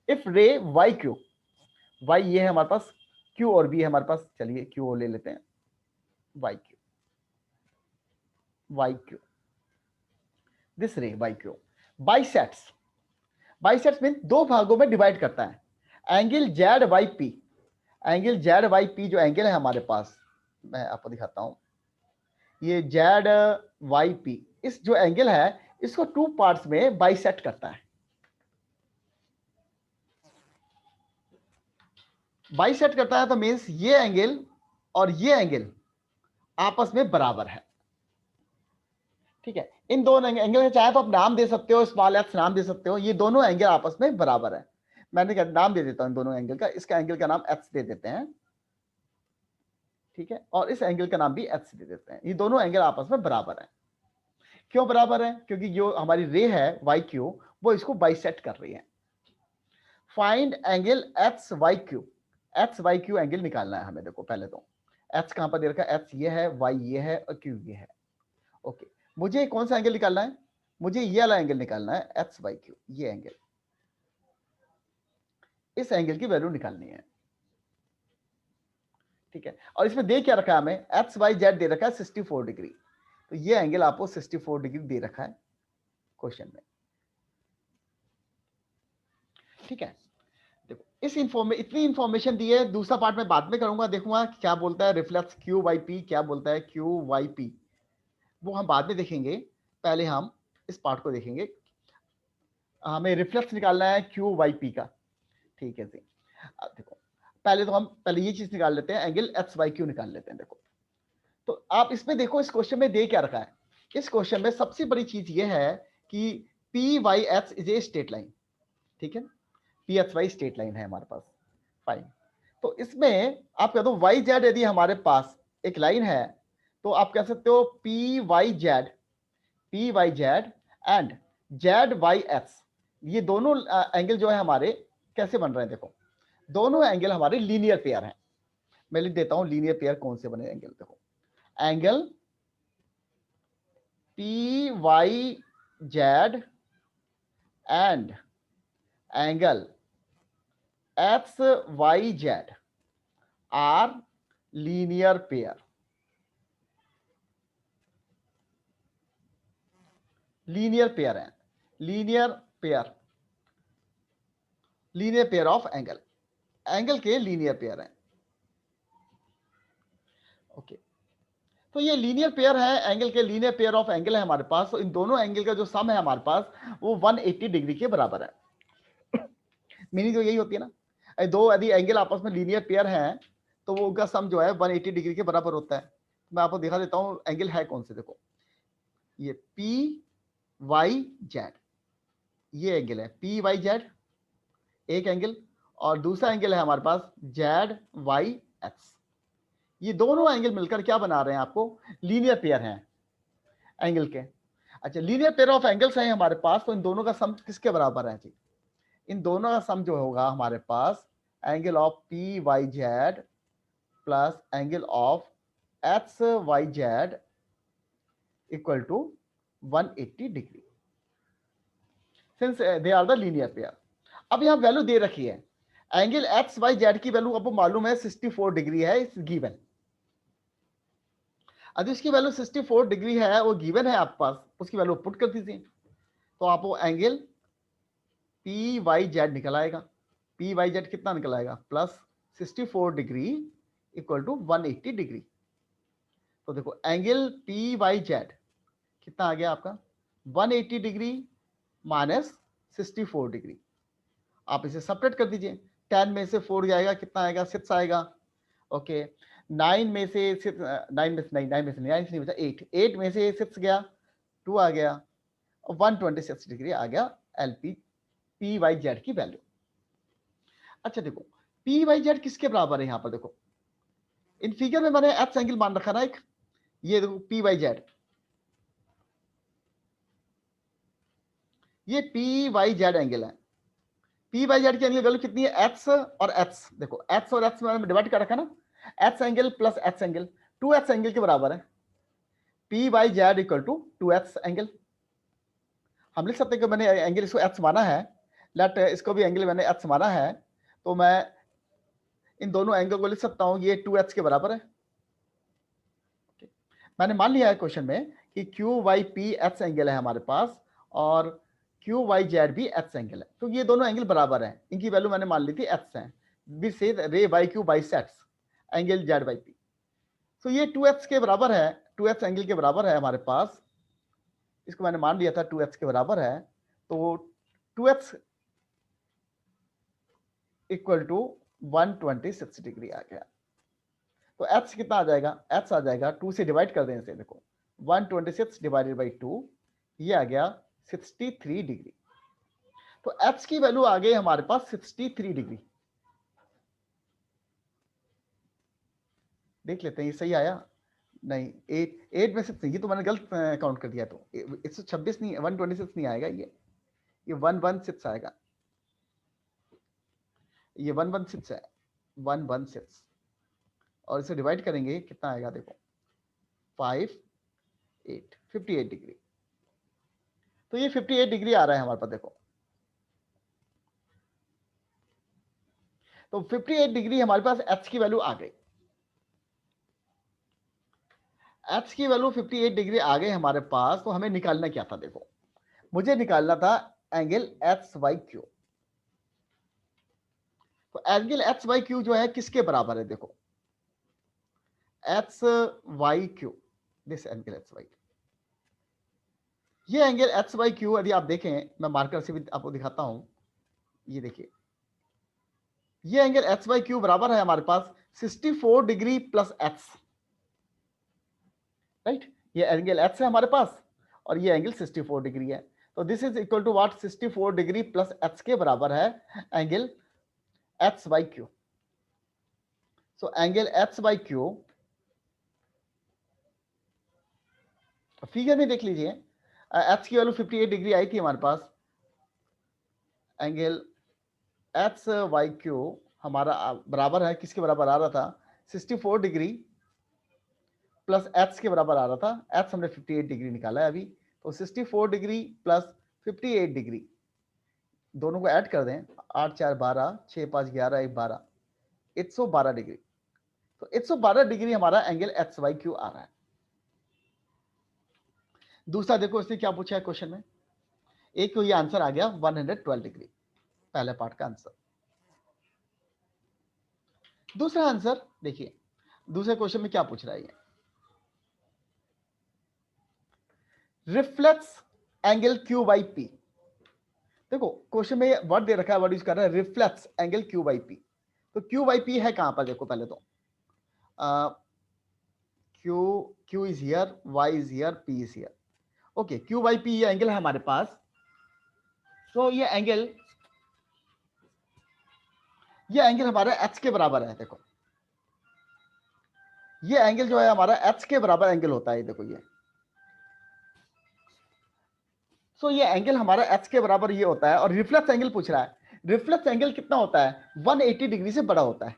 If ray Y Q, Y ये है हमारे पास, क्यू और बी है हमारे पास, चलिए क्यू ले लेते हैं, Y Q, Y Q, this ray Y Q bisects, bisects mean दो भागों में डिवाइड करता है angle Z Y P, angle Z Y P जो एंगल है हमारे पास, मैं आपको दिखाता हूं, ये जेड वाई पी, इस जो एंगल है इसको टू पार्ट्स में बाइसेक्ट करता है। बाइसेक्ट करता है तो मींस ये एंगल और ये एंगल आपस में बराबर है, ठीक है। इन दोनों एंगल के चाहे तो आप नाम दे सकते हो, स्मॉल एक्स नाम दे सकते हो, ये दोनों एंगल आपस में बराबर है। मैंने नाम दे देता हूं इन दोनों एंगल का, इसका एंगल का नाम एक्स दे देते हैं, ठीक है, और इस एंगल का नाम भी एक्स दे देते हैं। ये दोनों एंगल आपस में बराबर है। क्यों बराबर है? क्योंकि जो हमारी रे है वाई क्यू वो इसको बाइसेक्ट कर रही है। Find angle X Y Q, X Y Q angle निकालना है हमें। देखो पहले तो एक्स कहां पर दे रखा है, एक्स ये है, वाई ये है और क्यू ये है। ओके, मुझे कौन सा एंगल निकालना है, मुझे ये वाला एंगल निकालना है, एक्स वाई क्यू, ये एंगल, इस एंगल की वैल्यू निकालनी है, ठीक है। और इसमें दे क्या रखा है हमें, एक्स वाई जेड दे रखा है 64 डिग्री, तो ये एंगल आपको 64 डिग्री दे रखा है क्वेश्चन में, ठीक है। देखो इस इतनी इंफॉर्मेशन दी है, दूसरा पार्ट में बाद में करूंगा, देखूंगा क्या बोलता है रिफ्लेक्स क्यू वाई पी, क्या बोलता है क्यू वाई पी, वो हम बाद में देखेंगे। पहले हम इस पार्ट को देखेंगे, हमें रिफ्लेक्स निकालना है क्यू वाई पी का, ठीक है जी। अब देखो पहले तो हम पहले ये चीज निकाल लेते हैं, एंगल एक्स वाई क्यू निकाल लेते हैं। देखो तो आप इसमें देखो, इस क्वेश्चन में दे क्या रखा है, इस क्वेश्चन में सबसे बड़ी चीज ये है कि P Y X is a straight line, ठीक है, P X Y straight line है हमारे पास, फाइन। तो इसमें आप कह दो वाई जेड यदि हमारे पास एक लाइन है, तो आप कह सकते हो P Y Z, P Y Z and Z Y X, ये दोनों एंगल जो है हमारे कैसे बन रहे हैं, देखो दोनों एंगल हमारे लीनियर पेयर हैं। मैं लिख देता हूं लीनियर पेयर कौन से बने एंगल, देखो angle P Y Z and angle X Y Z are linear pair, linear pair है, linear pair, linear pair of angle, angle के लीनियर पेयर है, ओके। तो ये लीनियर पेयर है, एंगल के लीनियर पेयर ऑफ एंगल है हमारे पास, तो इन दोनों एंगल का जो सम है हमारे पास वो 180 डिग्री के बराबर है। मीनिंग तो यही होती है ना, दो यदि एंगल आपस में लीनियर पेयर हैं तो वो उनका सम जो है 180 डिग्री के बराबर होता है। मैं आपको दिखा देता हूँ एंगल है कौन से, देखो ये पी वाई जेड, ये एंगल है पी वाई जेड एक एंगल, और दूसरा एंगल है हमारे पास जेड वाई एक्स, ये दोनों एंगल मिलकर क्या बना रहे हैं, आपको लीनियर पेयर हैं एंगल के। अच्छा, लीनियर पेयर ऑफ एंगल्स हैं हमारे पास, तो इन दोनों का सम किसके बराबर है जी, इन दोनों का सम जो होगा हमारे पास angle of P Y Z plus angle of X Y Z equal to 180 degree, since they are the linear pair. अब यहां वैल्यू दे रखी है, एंगल एक्स वाई जेड की वैल्यू आपको मालूम है 64 डिग्री है, इस गिवन, अब इसकी वैल्यू 64 डिग्री है, वो गिवन है आपके पास, उसकी वैल्यू पुट कर दीजिए, तो आपको एंगल पी वाई जेड निकल आएगा, पी वाई जेड कितना निकल आएगा, plus 64 degree equal to 180 degree. तो देखो एंगल पी वाई जेड कितना आ गया आपका 180 डिग्री माइनस 64 डिग्री, आप इसे सेपरेट कर दीजिए, 10 में से 4 जाएगा कितना आएगा, 6 आएगा, ओके। 9 में से 6, 9 में से नहीं, 9 में से नहीं, 9 से नहीं बचा 8, 8 में से 6 गया, 2 आ गया, और 126 डिग्री आ गया एलपी पी वाई जेड की वैल्यू। अच्छा देखो पी वाई जेड किसके बराबर है, यहां पर देखो इन फिगर में मैंने एक्स एंगल मान रखा ना एक, ये देखो पी वाई जेड, ये पी वाई जेड एंगल है, P बाई जेड की एंगल वैल्यू कितनी है? X और X। देखो X और X में डिवाइड कर रखा ना, X angle plus X angle 2X angle के बराबर है। P Y Z equal to 2X angle. हम लिख सकते हैं कि मैंने एंगल इसको X माना है, लेट इसको भी एंगल मैंने X माना है, तो मैं इन दोनों एंगल को लिख सकता हूं ये 2X के बराबर है। मैंने मान लिया है क्वेश्चन में कि Q Y P X angle है हमारे पास और क्यू वाई जेड भी एक्स एंगल है, तो ये दोनों एंगल बराबर हैं, इनकी वैल्यू मैंने मान ली थी एक्स है। दिस इज रे by Q by sex angle Z by P. तो ये 2x के बराबर है, 2x एंगल के बराबर है हमारे पास, इसको मैंने मान लिया था 2x के बराबर है, तो 2x इक्वल टू 126 डिग्री आ गया। तो x कितना आ जाएगा? x आ जाएगा 2 से डिवाइड कर दें इसे, देखो 126 डिवाइडेड बाई 2, ये आ गया 63 डिग्री। तो x की वैल्यू आ गई हमारे पास 63 डिग्री। देख लेते हैं ये सही आया? नहीं, 8 में से नहीं, ये तो मैंने गलत काउंट कर दिया, तो 126 नहीं, 126 नहीं आएगा, ये 116 आएगा, ये 116 है, 116, और इसे डिवाइड करेंगे कितना आएगा? देखो 58 डिग्री। तो ये 58 डिग्री आ रहा है हमारे पास, देखो तो 58 डिग्री हमारे पास x की वैल्यू आ गई। x की वैल्यू 58 डिग्री आ गई हमारे पास, तो हमें निकालना क्या था? देखो मुझे निकालना था एंगल एक्स वाई क्यू। तो एंगल एक्स वाई क्यू जो है किसके बराबर है? देखो X Y Q, this angle X Y, ये एंगल एक्स वाई क्यू यदि आप देखें, मैं मार्कर से भी आपको दिखाता हूं, ये देखिए ये एंगल एक्स वाई क्यू बराबर है हमारे पास 64 डिग्री प्लस एक्स, राइट? ये एंगल एक्स है हमारे पास और ये एंगल 64 डिग्री है, तो this is equal to what? 64 degree plus X के बराबर है angle X Y Q. So angle X Y Q, figure में देख लीजिए, एक्स की वैल्यू 58 डिग्री आई थी हमारे पास, एंगल एक्स वाई क्यू हमारा बराबर है, किसके बराबर आ रहा था? 64 डिग्री प्लस एक्स के बराबर आ रहा था, एक्स हमने 58 डिग्री निकाला है अभी, तो 64 डिग्री प्लस 58 डिग्री, दोनों को ऐड कर दें, 8 4 12, 6 5 11, 1 12, 112 डिग्री। तो 112 डिग्री हमारा एंगल एक्स वाई क्यू आ रहा है। दूसरा देखो इसने क्या पूछा है क्वेश्चन में, एक तो ये आंसर आ गया 112 डिग्री, पहले पार्ट का आंसर। दूसरा आंसर देखिए, दूसरे क्वेश्चन में क्या पूछ रहा है ये, reflex angle Q Y P. देखो क्वेश्चन में वर्ड दे रखा है, वर्ड यूज कर रहा है reflex angle Q Y P. तो क्यू बाई पी है कहां पर? देखो पहले तो Q is here, Y is here, P is here. Okay, Q Y P ये एंगल है हमारे पास, तो ये एंगल हमारा एक्स के बराबर है। देखो ये एंगल जो है हमारा एक्स के बराबर एंगल होता है, देखो ये, सो ये एंगल हमारा एक्स के बराबर ये होता है, और रिफ्लेक्स एंगल पूछ रहा है, रिफ्लेक्स एंगल कितना होता है? 180 डिग्री से बड़ा होता है।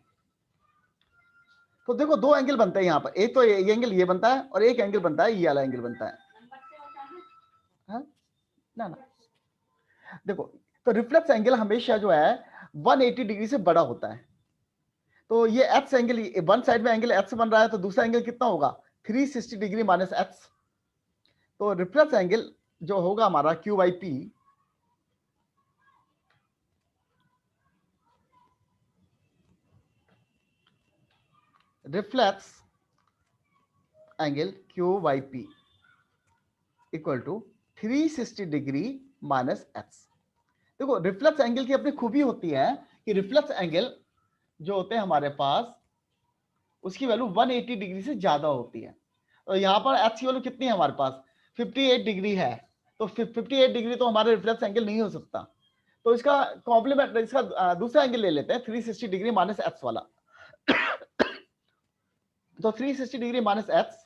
तो देखो दो एंगल बनते हैं यहां पर, एक तो ये एंगल ये बनता है और एक एंगल बनता है ये वाला एंगल बनता है, हाँ? ना ना, देखो तो रिफ्लेक्स एंगल हमेशा जो है 180 डिग्री से बड़ा होता है। तो ये एक्स एंगल, वन साइड में एंगल एक्स बन रहा है, तो दूसरा एंगल कितना होगा? 360 डिग्री माइनस एक्स। तो रिफ्लेक्स एंगल जो होगा हमारा Q Y P, reflex angle Q Y P equal to 360 degree minus X. देखो रिफ्लेक्स एंगल की अपनी खूबी होती है कि रिफ्लेक्स एंगल जो होते हैं हमारे पास, उसकी वैल्यू 180 डिग्री से ज्यादा होती है। तो यहाँ पर एक्स की वैल्यू कितनी है हमारे पास? 58 डिग्री है, तो 58 डिग्री तो हमारा रिफ्लेक्स एंगल नहीं हो सकता, तो इसका कॉम्प्लीमेंट, इसका दूसरा एंगल ले लेते हैं 360 डिग्री माइनस एक्स वाला। तो 360 degree minus x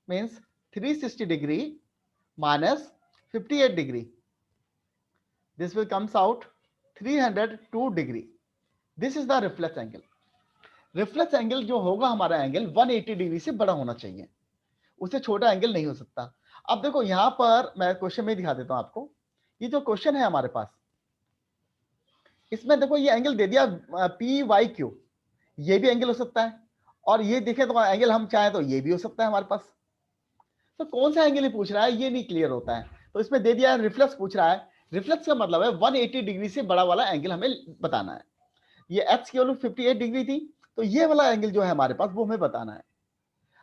means 360 degree minus 58 degree, this will comes out 302 degree, this is the reflex angle. Reflex angle जो होगा हमारा एंगल 180 डिग्री से बड़ा होना चाहिए, उससे छोटा एंगल नहीं हो सकता। अब देखो यहां पर मैं क्वेश्चन में दिखा देता हूं आपको, ये जो क्वेश्चन है हमारे पास, इसमें देखो ये एंगल दे दिया पी वाई क्यू, ये भी एंगल हो सकता है, और ये देखें तो एंगल हम चाहें तो ये भी हो सकता है हमारे पास। तो कौन सा एंगल ये पूछ रहा है ये नहीं क्लियर होता है, तो इसमें दे दिया रिफ्लेक्स पूछ रहा है। रिफ्लेक्स का मतलब है 180 डिग्री से बड़ा वाला एंगल हमें बताना है। ये एक्स की वैल्यू 58 डिग्री थी, तो ये वाला एंगल जो है हमारे पास वो हमें बताना है।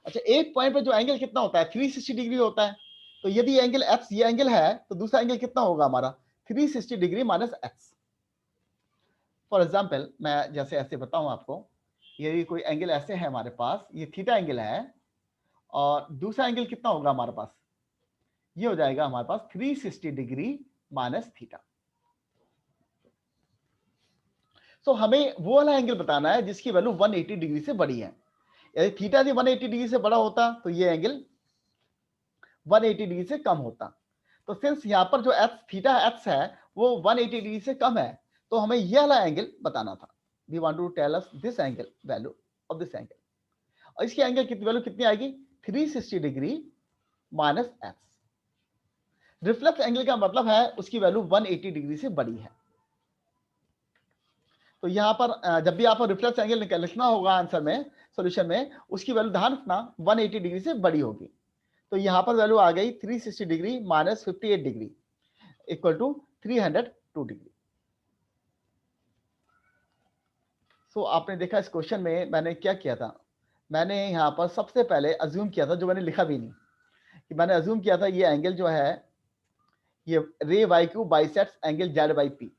अच्छा, एक पॉइंट पे जो एंगल कितना होता है 360 डिग्री होता है, तो यदि एंगल एक्स ये एंगल है तो दूसरा एंगल कितना होगा हमारा 360 degree minus x. For example मैं जैसे ऐसे बताऊं आपको, यदि कोई एंगल ऐसे है हमारे पास, ये थीटा एंगल है, और दूसरा एंगल कितना होगा हमारे पास, ये हो जाएगा हमारे पास 360 डिग्री माइनस थीटा। तो हमें वो वाला एंगल बताना है जिसकी वैल्यू 180 डिग्री से बड़ी है। यदि थीटा यदि 180 डिग्री से बड़ा होता तो ये एंगल 180 डिग्री से कम होता। तो सिंस यहाँ पर जो एक्स थीटा एक्स है वो 180 डिग्री से कम है, तो हमें ये वाला एंगल बताना था। We want to tell us this angle value of this angle, और इसकी एंगल कितनी वैल्यू कितनी आएगी 360 degree minus X. Reflex angle का मतलब है उसकी वैल्यू 180 डिग्री से बड़ी है। तो यहाँ पर जब भी आपको रिफ्लेक्स एंगल लिखना होगा आंसर में, सॉल्यूशन में, उसकी वैल्यू ध्यान रखना 180 डिग्री से बड़ी होगी। तो यहाँ पर वैल्यू आ गई 360 degree minus 58 degree equal to 302 degree. So आपने देखा इस क्वेश्चन में मैंने क्या किया था, मैंने यहाँ पर सबसे पहले अज्यूम किया था, जो मैंने लिखा भी नहीं, कि मैंने अज्यूम किया था ये एंगल जो है ये ray Y Q bisects angle Z by P.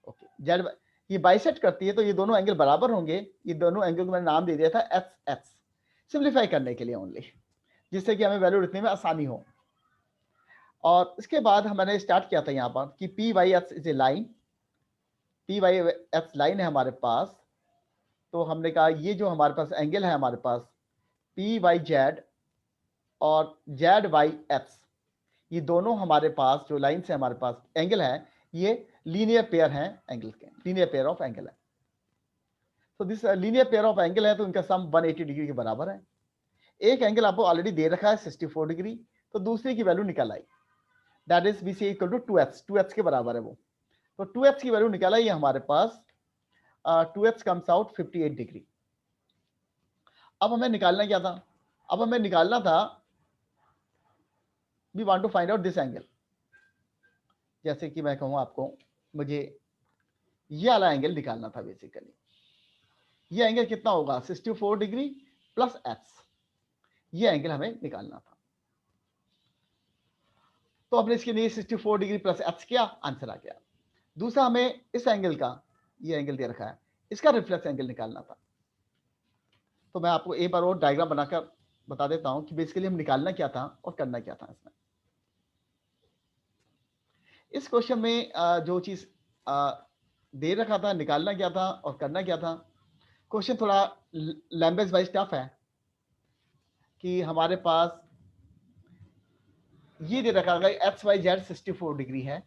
Okay, Z ये बाइसेट करती है तो ये दोनों एंगल बराबर होंगे। ये दोनों एंगल को मैंने नाम दे दिया था एक्स एक्स, सिंप्लीफाई करने के लिए ओनली, जिससे कि हमें वैल्यू लिखने में आसानी हो। और इसके बाद मैंने स्टार्ट किया था यहाँ पर कि P Y X is a line, P Y X line है हमारे पास। तो हमने कहा ये जो हमारे पास एंगल है हमारे पास पी वाई जेड और जेड वाई एक्स, ये दोनों हमारे पास जो लाइन से हमारे पास एंगल है, ये लीनियर पेयर हैं एंगल के, लीनियर पेयर ऑफ एंगल है। तो this linear pair of angle है, तो इनका सम 180 डिग्री के बराबर है। एक एंगल आपको ऑलरेडी दे रखा है 64 डिग्री, तो दूसरे की वैल्यू निकल आई, that is B C equal to 2x, 2x के बराबर है वो। तो 2x की वैल्यू निकल आई हमारे पास, 2x कम्स आउट 58 डिग्री। अब हमें निकालना क्या था, अब हमें निकालना था we want to find out this angle. जैसे कि मैं कहूँ आपको, मुझे ये वाला एंगल निकालना था बेसिकली। ये एंगल कितना होगा 64 डिग्री प्लस एक्स, ये एंगल हमें निकालना था। तो अपने इसके लिए 64 डिग्री प्लस एक्स किया, आंसर आ गया। दूसरा हमें इस एंगल का, ये एंगल दे रखा है, इसका रिफ्लेक्स एंगल निकालना था। तो मैं आपको एक बार और डायग्राम बनाकर बता देता हूं कि बेसिकली हम निकालना क्या था और करना क्या था इसमें। इस क्वेश्चन में जो चीज दे रखा था, निकालना क्या था और करना क्या था। क्वेश्चन थोड़ा लैंग्वेज वाइज टफ है, कि हमारे पास ये दे रखा है एक्स वाई जेड 64 डिग्री है।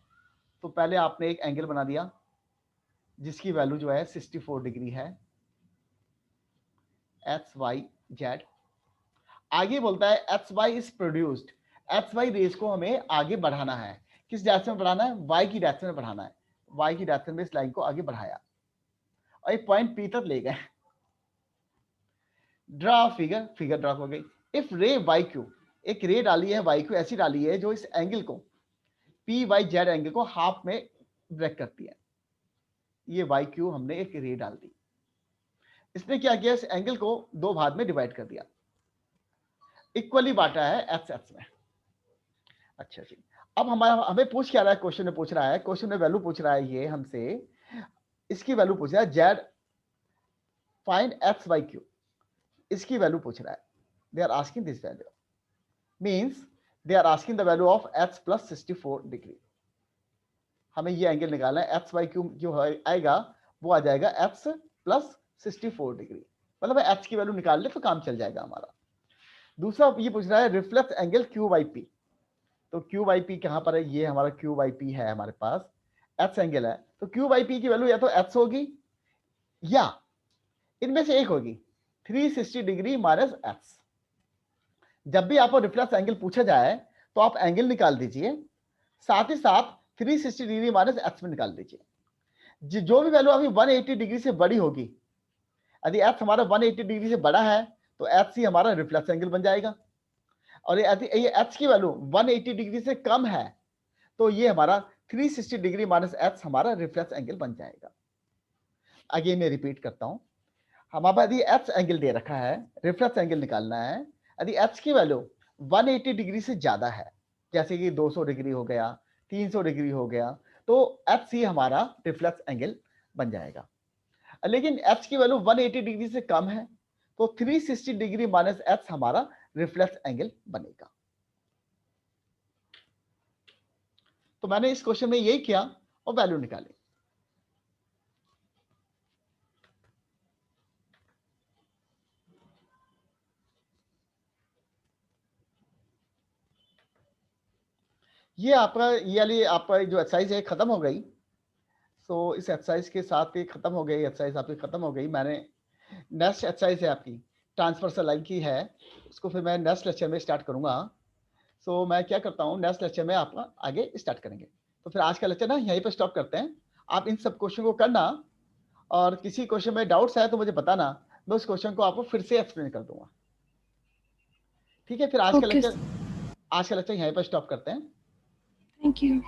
तो पहले आपने एक एंगल बना दिया जिसकी वैल्यू जो है 64 डिग्री है, एक्स वाई जेड। आगे बोलता है X Y is produced, X Y रेस को हमें आगे बढ़ाना है। किस डायरेक्शन में बढ़ाना है, वाई की डायरेक्शन में बढ़ाना है। वाई की डायरेक्शन में इस लाइन को आगे बढ़ाया और एक पॉइंट पी तक ले गए। ड्रा फिगर, फिगर ड्रा हो गई। इफ रे वाई क्यू, एक रे डाली है वाई क्यू, ऐसी डाली है जो इस एंगल को पी वाई जेड एंगल को हाफ में ब्रेक करती है। ये वाई क्यू हमने एक रे डाल दी, इसने क्या किया, इस एंगल को दो भाग में डिवाइड कर दिया, इक्वली बांटा है एक्स एक्स में। अच्छा जी, अब हमारा हमें पूछ क्या रहा है, क्वेश्चन में पूछ रहा है, क्वेश्चन में वैल्यू पूछ रहा है ये हमसे, इसकी वैल्यू पूछ रहा है Z find X Y Q, इसकी वैल्यू पूछ रहा है। They are asking this value, means they are asking the value of X plus 64 degree. हमें ये एंगल निकालना है, एक्स वाई क्यू जो आएगा वो आ जाएगा एक्स प्लस 64 डिग्री, मतलब एक्स की वैल्यू निकाल ले तो काम चल जाएगा हमारा। दूसरा ये पूछ रहा है reflex angle Q Y P. तो क्यू वाई पी कहां पर है, ये हमारा क्यू वाई पी है हमारे पास, एच एंगल है, तो क्यू बाई पी की वैल्यू या तो एच होगी या इनमें से एक होगी 360 डिग्री माइनस एच। जब भी आपको रिफ्लेक्स एंगल पूछा जाए तो आप एंगल निकाल दीजिए, साथ ही साथ 360 डिग्री माइनस एच में निकाल दीजिए। जो भी वैल्यू अभी 180 डिग्री से बड़ी होगी, यदि एच हमारा 180 डिग्री से बड़ा है तो एच सी हमारा रिफ्लेक्स एंगल बन जाएगा, और यदि ये एच की वैल्यू 180 डिग्री से कम है तो ये हमारा 360 डिग्री माइनस एच हमारा रिफ्लेक्स एंगल बन जाएगा। अगेन मैं रिपीट करता हूं, हमारे पास यदि एच एंगल दे रखा है, रिफ्लेक्स एंगल निकालना है, यदि एच की वैल्यू 180 डिग्री से ज्यादा है, जैसे कि 200 डिग्री हो गया, 300 डिग्री हो गया, तो एच सी हमारा रिफ्लेक्स एंगल बन जाएगा। लेकिन एच की वैल्यू 180 डिग्री से कम है तो 360 डिग्री माइनस एच हमारा रिफ्लेक्स एंगल बनेगा। तो मैंने इस क्वेश्चन में यही किया और वैल्यू निकाली। ये आपका ये वाली आपका जो एक्सरसाइज है खत्म हो गई। सो इस एक्सरसाइज के साथ ही खत्म हो गई, एक्सरसाइज आपकी खत्म हो गई। मैंने नेक्स्ट एक्सरसाइज है आपकी ट्रांसवर्सल लाइन की है, उसको फिर मैं नेक्स्ट लेक्चर में स्टार्ट करूंगा। सो मैं क्या करता हूँ, नेक्स्ट लेक्चर में आपका आगे स्टार्ट करेंगे। तो फिर आज का लेक्चर ना यहीं पर स्टॉप करते हैं। आप इन सब क्वेश्चन को करना, और किसी क्वेश्चन में डाउट्स है तो मुझे बताना, मैं उस क्वेश्चन को आपको फिर से एक्सप्लेन कर दूंगा। ठीक है, फिर ओके, आज का लेक्चर यहीं पर स्टॉप करते हैं। Thank you.